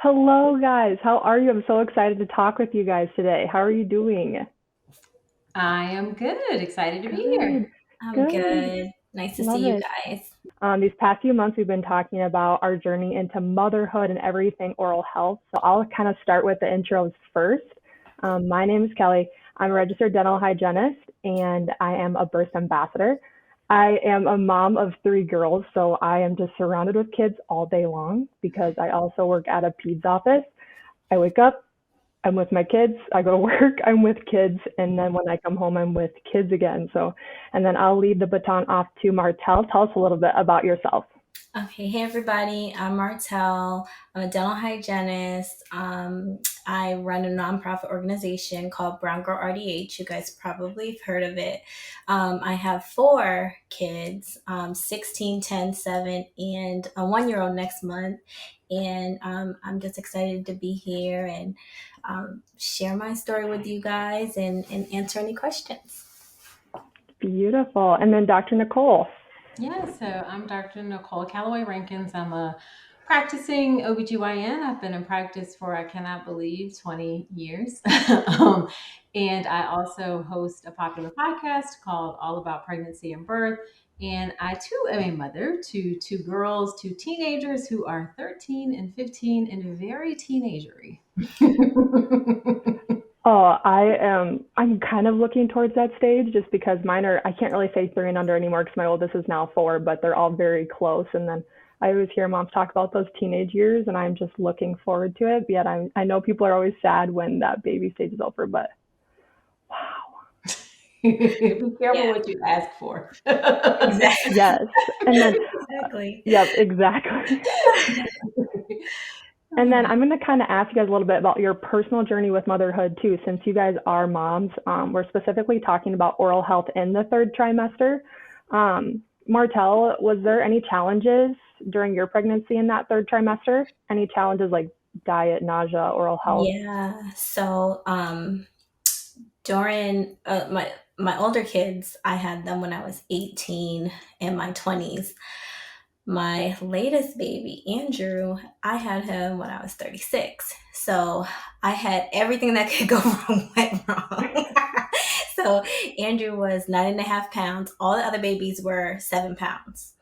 Hello, guys. How are you? I'm so excited to talk with you guys today. How are you doing? I am good. Excited to be Good, here. I'm good. good. Nice to see Love you it. guys. These past few months, we've been talking about our journey into motherhood and everything oral health. So I'll kind of start with the intros first. My name is Kellee. I'm a registered dental hygienist and I am a birth ambassador. I am a mom of three girls, so I am just surrounded with kids all day long because I also work at a peds office. I wake up, I'm with my kids. I go to work, I'm with kids, and then when I come home, I'm with kids again. So, and then I'll leave the baton off to Martelle. Tell us a little bit about yourself. Okay, hey everybody. I'm Martelle. I'm a dental hygienist. I run a nonprofit organization called BrownGirl RDH. You guys probably have heard of it. I have four kids, 16, 10, 7, and a 1 year old next month. And I'm just excited to be here and share my story with you guys and answer any questions. Beautiful. And then Dr. Nicole. Yeah, so I'm Dr. Nicole Rankins. I'm a practicing OBGYN. I've been in practice for, I cannot believe, 20 years. um, and I also host a popular podcast called All About Pregnancy and Birth. And I too am a mother to two girls, two teenagers who are 13 and 15 and very teenagery. Oh, I'm kind of looking towards that stage just because mine are, I can't really say three and under anymore because my oldest is now four, but they're all very close. And then I always hear moms talk about those teenage years and I'm just looking forward to it. But yet I know people are always sad when that baby stage is over, but wow. Be careful Yeah, what you ask for. exactly. Yes. And then, Exactly. yep, exactly. And then I'm going to kind of ask you guys a little bit about your personal journey with motherhood too, since you guys are moms. We're specifically talking about oral health in the third trimester. Martelle, was there any challenges during your pregnancy in that third trimester? Any challenges like diet, nausea, oral health? Yeah. So during my older kids, I had them when I was 18 in my 20s. My latest baby, Andrew, I had him when I was 36. So I had everything that could go wrong went wrong. So Andrew was 9.5 pounds. All the other babies were 7 pounds.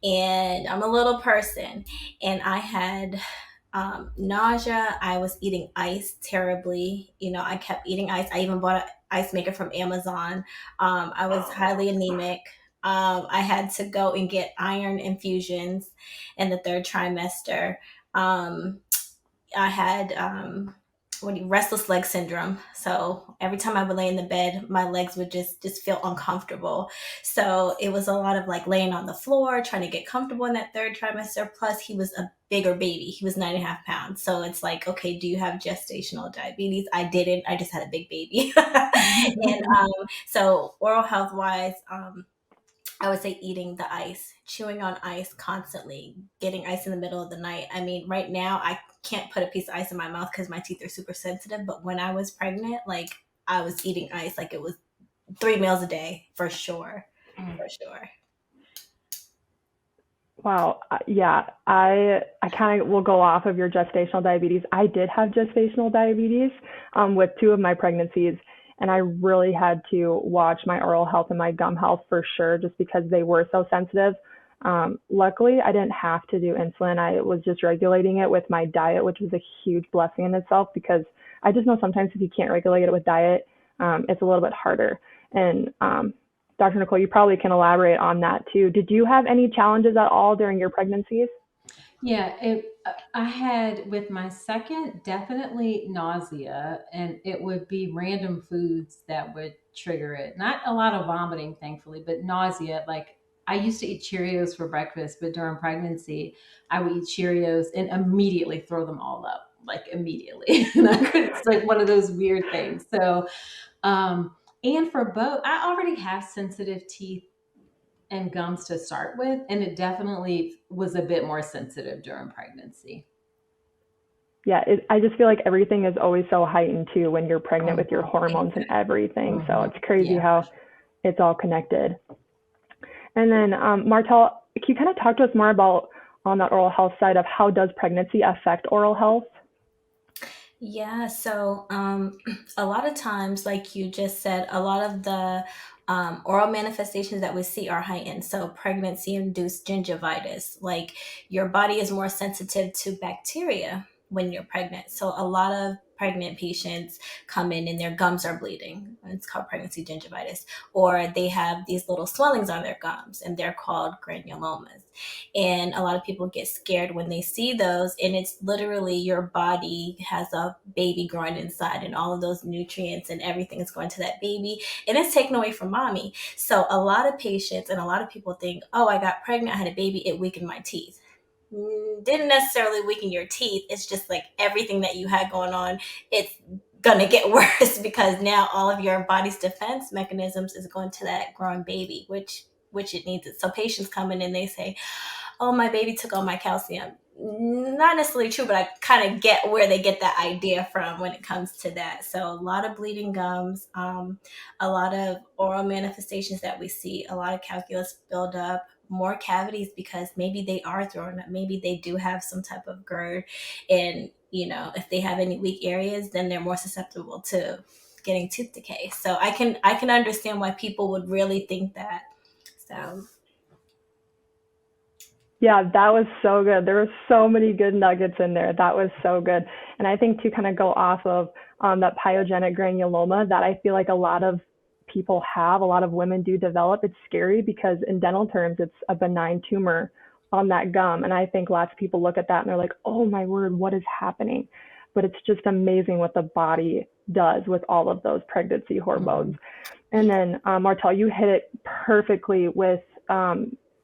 And I'm a little person. And I had nausea. I was eating ice terribly. I kept eating ice. I even bought an ice maker from Amazon. I was highly anemic. I had to go and get iron infusions in the third trimester. Um, I had restless leg syndrome. So every time I would lay in the bed, my legs would just feel uncomfortable. So it was a lot of like laying on the floor, trying to get comfortable in that third trimester. Plus, he was a bigger baby. He was 9.5 pounds. So it's like, okay, do you have gestational diabetes? I didn't. I just had a big baby. And so oral health wise, I would say eating the ice, chewing on ice constantly, getting ice in the middle of the night. I mean, right now I can't put a piece of ice in my mouth because my teeth are super sensitive. But when I was pregnant, like I was eating ice like it was 3 meals a day for sure, for sure. Wow. Yeah, I kind of will go off of your gestational diabetes. I did have gestational diabetes with two of my pregnancies, and I really had to watch my oral health and my gum health for sure, just because they were so sensitive. Luckily, I didn't have to do insulin. I was just regulating it with my diet, which was a huge blessing in itself because I just know sometimes if you can't regulate it with diet, it's a little bit harder. And Dr. Nicole, you probably can elaborate on that too. Did you have any challenges at all during your pregnancies? Yeah, I had with my second definitely nausea, and it would be random foods that would trigger it. Not a lot of vomiting, thankfully, but nausea. Like I used to eat Cheerios for breakfast, but during pregnancy, I would eat Cheerios and immediately throw them all up, like immediately. And I could, it's like one of those weird things. So, and for both, I already have sensitive teeth and gums to start with, and it definitely was a bit more sensitive during pregnancy. Yeah, I just feel like everything is always so heightened too when you're pregnant with your Mhm. hormones and everything. So Mhm. it's crazy Yeah. how it's all connected. And then, Martel, can you kind of talk to us more about on that oral health side of how does pregnancy affect oral health? Yeah, so a lot of times, like you just said, a lot of the oral manifestations that we see are heightened. So, pregnancy induced gingivitis, like your body is more sensitive to bacteria when you're pregnant. So, a lot of pregnant patients come in and their gums are bleeding. It's called pregnancy gingivitis. Or they have these little swellings on their gums and they're called granulomas. And a lot of people get scared when they see those. And it's literally your body has a baby growing inside, and all of those nutrients and everything is going to that baby. And it's taken away from mommy. So a lot of patients and a lot of people think, oh, I got pregnant, I had a baby, it weakened my teeth. Didn't necessarily weaken your teeth. It's just like everything that you had going on, it's gonna get worse because now all of your body's defense mechanisms is going to that growing baby, which it needs it. So patients come in and they say, oh, my baby took all my calcium. Not necessarily true, but I kind of get where they get that idea from when it comes to that. So a lot of bleeding gums, a lot of oral manifestations that we see, a lot of calculus buildup, more cavities because maybe they are throwing up, maybe they do have some type of GERD, and if they have any weak areas, then they're more susceptible to getting tooth decay. So I can understand why people would really think that. So Yeah, that was so good. There were so many good nuggets in there. That was so good. And I think to kind of go off of that pyogenic granuloma that I feel like a lot of people have, a lot of women do develop. It's scary because in dental terms, it's a benign tumor on that gum. And I think lots of people look at that and they're like, oh my word, what is happening? But it's just amazing what the body does with all of those pregnancy hormones. And then, Martelle, you hit it perfectly with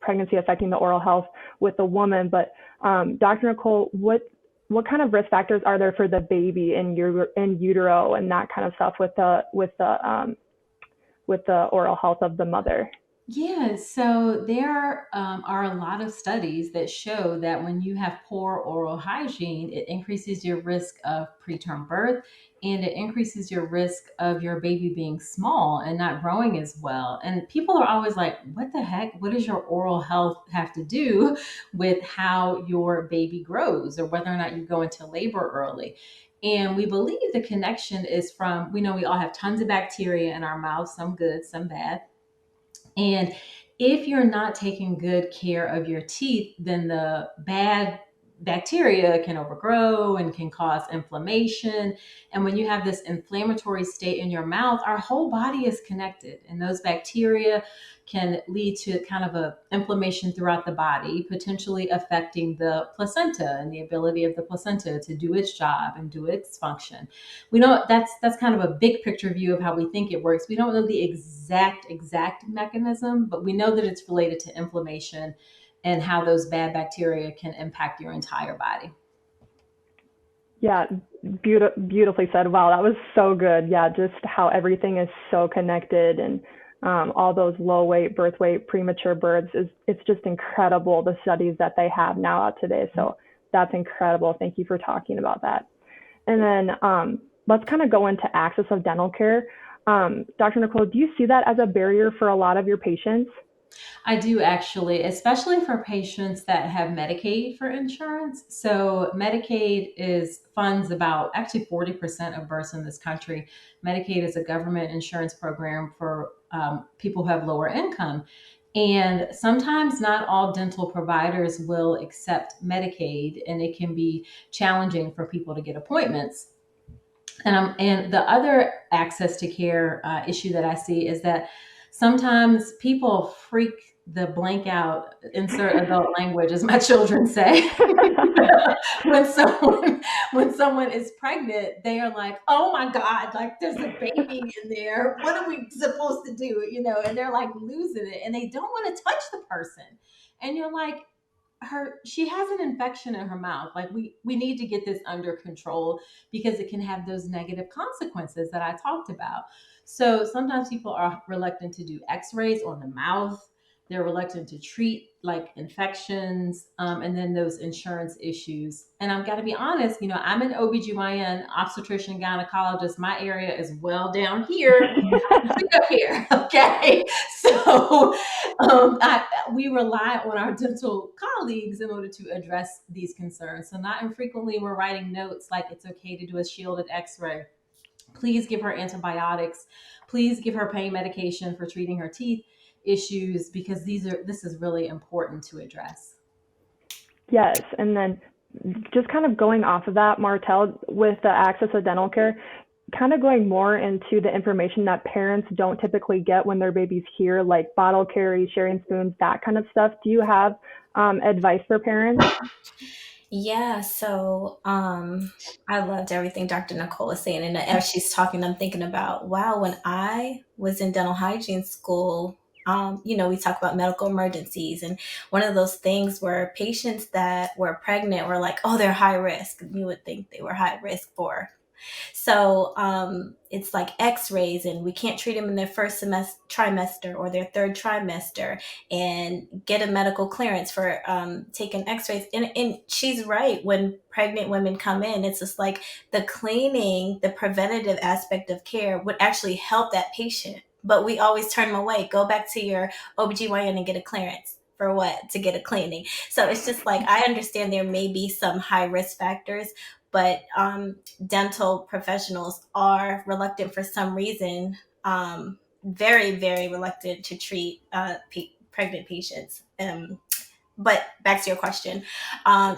pregnancy affecting the oral health with the woman. But Dr. Nicole, what kind of risk factors are there for the baby in utero and that kind of stuff with the oral health of the mother? Yeah, so there are a lot of studies that show that when you have poor oral hygiene, it increases your risk of preterm birth and it increases your risk of your baby being small and not growing as well. And people are always like, what the heck? What does your oral health have to do with how your baby grows or whether or not you go into labor early? And we believe the connection is from, we know we all have tons of bacteria in our mouth, some good, some bad, and if you're not taking good care of your teeth, then the bad bacteria can overgrow and can cause inflammation. And when you have this inflammatory state in your mouth, our whole body is connected. And those bacteria can lead to kind of a inflammation throughout the body, potentially affecting the placenta and the ability of the placenta to do its job and do its function. We know that's kind of a big picture view of how we think it works. We don't know the exact mechanism, but we know that it's related to inflammation and how those bad bacteria can impact your entire body. Yeah, beautifully said. Wow, that was so good. Yeah, just how everything is so connected and all those low weight, birth weight, premature births is it's just incredible the studies that they have now out today. So that's incredible. Thank you for talking about that. And then let's kind of go into access of dental care. Dr. Nicole, do you see that as a barrier for a lot of your patients? I do actually, especially for patients that have Medicaid for insurance. So Medicaid is funds about actually 40% of births in this country. Medicaid is a government insurance program for people who have lower income. And sometimes not all dental providers will accept Medicaid, and it can be challenging for people to get appointments. And the other access to care issue that I see is that sometimes people freak the blank out, insert adult language, as my children say. when someone when someone is pregnant, they are like, "Oh my God, like there's a baby in there. What are we supposed to do?" And they're like losing it, and they don't want to touch the person. And you're like, she has an infection in her mouth, like we need to get this under control because it can have those negative consequences that I talked about. So sometimes people are reluctant to do x-rays on the mouth, They're reluctant to treat like infections, and then those insurance issues. And I've got to be honest, I'm an OBGYN, obstetrician, gynecologist. My area is well down here, up here. Okay. So we rely on our dental colleagues in order to address these concerns. So not infrequently, we're writing notes like it's okay to do a shielded x-ray. Please give her antibiotics. Please give her pain medication for treating her teeth issues, because this is really important to address. Yes, and then just kind of going off of that, Martelle, with the access to dental care, kind of going more into the information that parents don't typically get when their baby's here, like bottle carry, sharing spoons, that kind of stuff. Do you have advice for parents? Yeah, so I loved everything Dr. Nicole was saying. And as she's talking, I'm thinking about, wow, when I was in dental hygiene school, we talk about medical emergencies. And one of those things where patients that were pregnant were like, oh, they're high risk. You would think they were high risk for. So it's like x-rays, and we can't treat them in their first trimester or their third trimester, and get a medical clearance for taking x-rays. And she's right. When pregnant women come in, it's just like the cleaning, the preventative aspect of care would actually help that patient. But we always turn them away. Go back to your OBGYN and get a clearance. For what? To get a cleaning. So it's just like, I understand there may be some high risk factors, but dental professionals are reluctant for some reason, very, very reluctant to treat pregnant patients. But back to your question.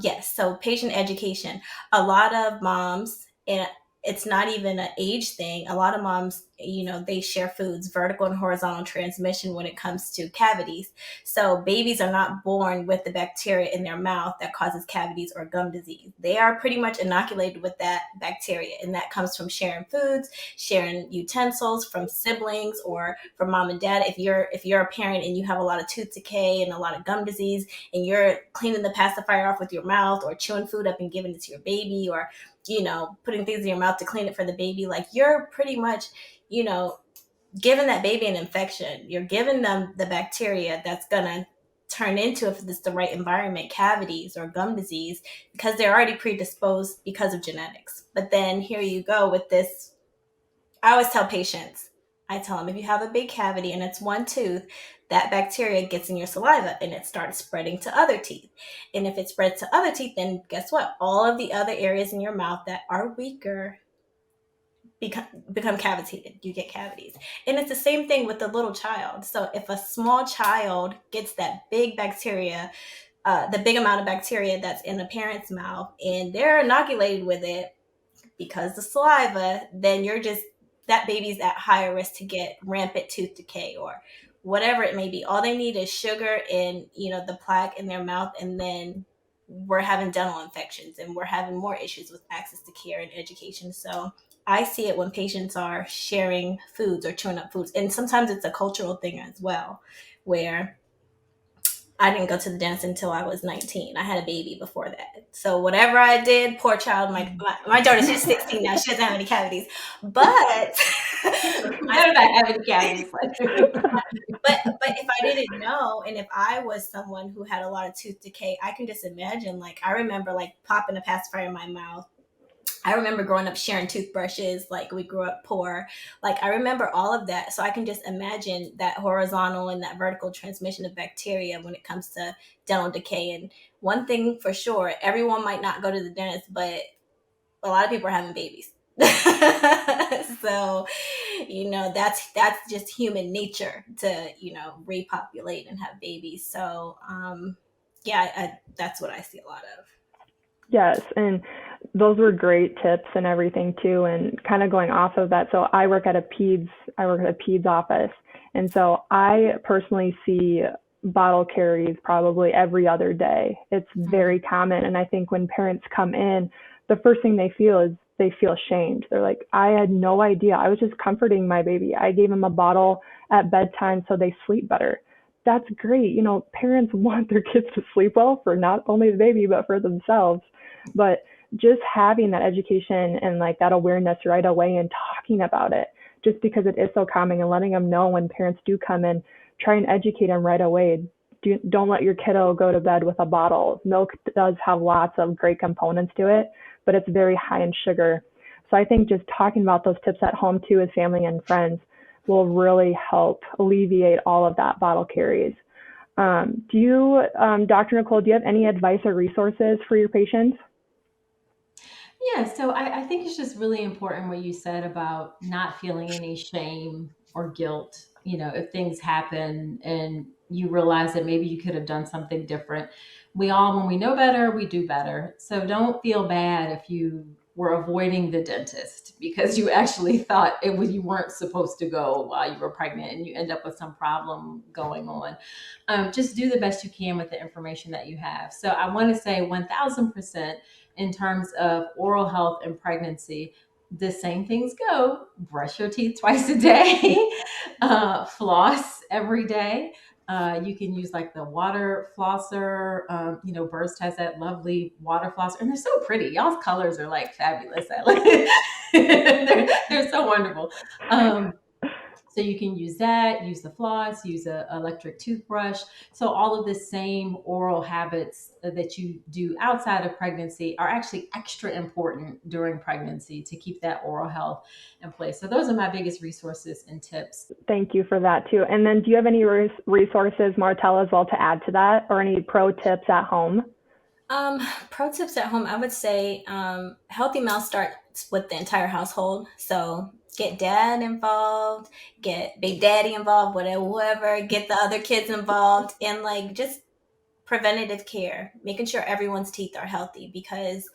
Yes, so patient education. A lot of moms, and it's not even an age thing. A lot of moms, they share foods, vertical and horizontal transmission when it comes to cavities. So babies are not born with the bacteria in their mouth that causes cavities or gum disease. They are pretty much inoculated with that bacteria, and that comes from sharing foods, sharing utensils from siblings or from mom and dad. If you're a parent and you have a lot of tooth decay and a lot of gum disease, and you're cleaning the pacifier off with your mouth, or chewing food up and giving it to your baby, or putting things in your mouth to clean it for the baby, like you're pretty much, giving that baby an infection. You're giving them the bacteria that's gonna turn into, if it's the right environment, cavities or gum disease, because they're already predisposed because of genetics. But then here you go with this. I always tell patients, I tell them, if you have a big cavity and it's one tooth, that bacteria gets in your saliva and it starts spreading to other teeth. And if it spreads to other teeth, then guess what? All of the other areas in your mouth that are weaker become cavitated. You get cavities. And it's the same thing with the little child. So if a small child gets that big bacteria, the big amount of bacteria that's in a parent's mouth, and they're inoculated with it because the saliva, then that baby's at higher risk to get rampant tooth decay or whatever it may be. All they need is sugar and, the plaque in their mouth, and then we're having dental infections and we're having more issues with access to care and education. So I see it when patients are sharing foods or chewing up foods. And sometimes it's a cultural thing as well, where I didn't go to the dentist until I was 19. I had a baby before that. So whatever I did, poor child, my daughter's just 16 now. She doesn't have any cavities. But I don't have any cavities. but if I didn't know, and if I was someone who had a lot of tooth decay, I can just imagine, I remember popping a pacifier in my mouth. I remember growing up sharing toothbrushes, we grew up poor. I remember all of that. So I can just imagine that horizontal and that vertical transmission of bacteria when it comes to dental decay. And one thing for sure, everyone might not go to the dentist, but a lot of people are having babies. So, that's just human nature to, repopulate and have babies. So, that's what I see a lot of. Yes, and those were great tips and everything too. And kind of going off of that, so I work at a peds office, and so I personally see bottle carries probably every other day. It's very common, and I think when parents come in, the first thing they feel is they feel ashamed. They're like, I had no idea. I was just comforting my baby. I gave him a bottle at bedtime so they sleep better. That's great. Parents want their kids to sleep well for not only the baby, but for themselves. But just having that education and that awareness right away and talking about it, just because it is so common, and letting them know when parents do come in, try and educate them right away. Don't let your kiddo go to bed with a bottle. Milk does have lots of great components to it, but it's very high in sugar. So I think just talking about those tips at home too with family and friends will really help alleviate all of that bottle carries. Dr. Nicole, do you have any advice or resources for your patients? Yeah, so I think it's just really important what you said about not feeling any shame or guilt, if things happen and you realize that maybe you could have done something different. We all, when we know better, we do better. So don't feel bad if you were avoiding the dentist because you actually thought you weren't supposed to go while you were pregnant and you end up with some problem going on. Just do the best you can with the information that you have. So I want to say 1000% in terms of oral health and pregnancy, the same things go. Brush your teeth twice a day, floss every day. You can use like the water flosser. Burst has that lovely water flosser, and they're so pretty. Y'all's colors are like fabulous. They're so wonderful. So you can use that, use the floss, use an electric toothbrush. So all of the same oral habits that you do outside of pregnancy are actually extra important during pregnancy to keep that oral health in place. So those are my biggest resources and tips. Thank you for that too. And then do you have any resources, Martelle, as well to add to that, or any pro tips at home? Pro tips at home, I would say healthy meal starts with the entire household. So get dad involved, get big daddy involved, whatever, get the other kids involved, and like just preventative care, making sure everyone's teeth are healthy, because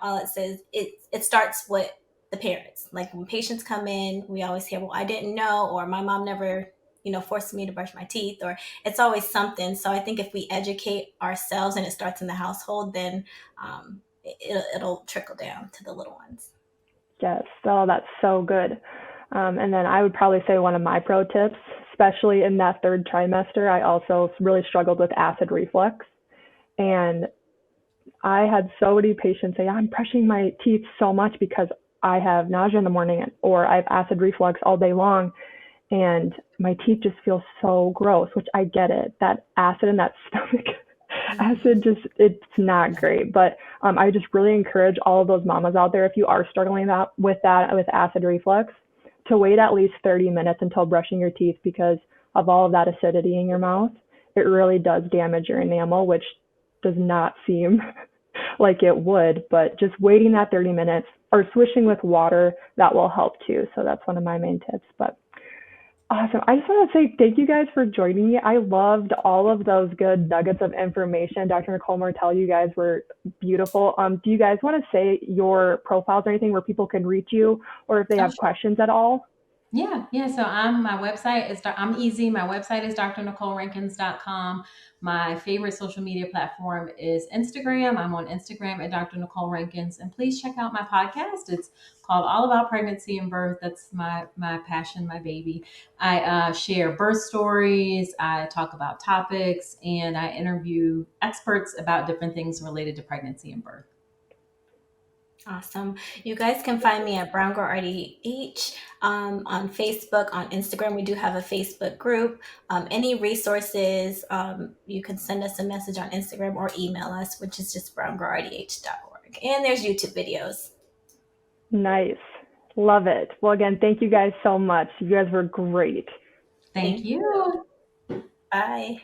all it says, it starts with the parents. Like when patients come in, we always hear, well, I didn't know, or my mom never forced me to brush my teeth, or it's always something. So I think if we educate ourselves and it starts in the household, then it'll trickle down to the little ones. Yes, oh, that's so good. And then I would probably say one of my pro tips, especially in that third trimester, I also really struggled with acid reflux. And I had so many patients say, I'm brushing my teeth so much because I have nausea in the morning or I have acid reflux all day long. And my teeth just feel so gross, which I get it. That acid in that stomach acid it's not great. But I just really encourage all of those mamas out there, if you are struggling with acid reflux, to wait at least 30 minutes until brushing your teeth, because of all of that acidity in your mouth. It really does damage your enamel, which does not seem like it would, but just waiting that 30 minutes or swishing with water, that will help too. So that's one of my main tips. But awesome. I just want to say thank you guys for joining me. I loved all of those good nuggets of information. Dr. Nicole, Martelle, you guys were beautiful. Do you guys want to say your profiles or anything where people can reach you, or if they have questions at all? Yeah. So I'm easy. My website is drnicolerankins.com. My favorite social media platform is Instagram. I'm on Instagram at Dr. Nicole Rankins. And please check out my podcast. It's called All About Pregnancy and Birth. That's my passion, my baby. I share birth stories. I talk about topics, and I interview experts about different things related to pregnancy and birth. Awesome. You guys can find me at BrownGirl RDH on Facebook, on Instagram. We do have a Facebook group. Any resources, you can send us a message on Instagram or email us, which is just browngirldh.org. And there's YouTube videos. Nice. Love it. Well, again, thank you guys so much. You guys were great. Thank you. Bye.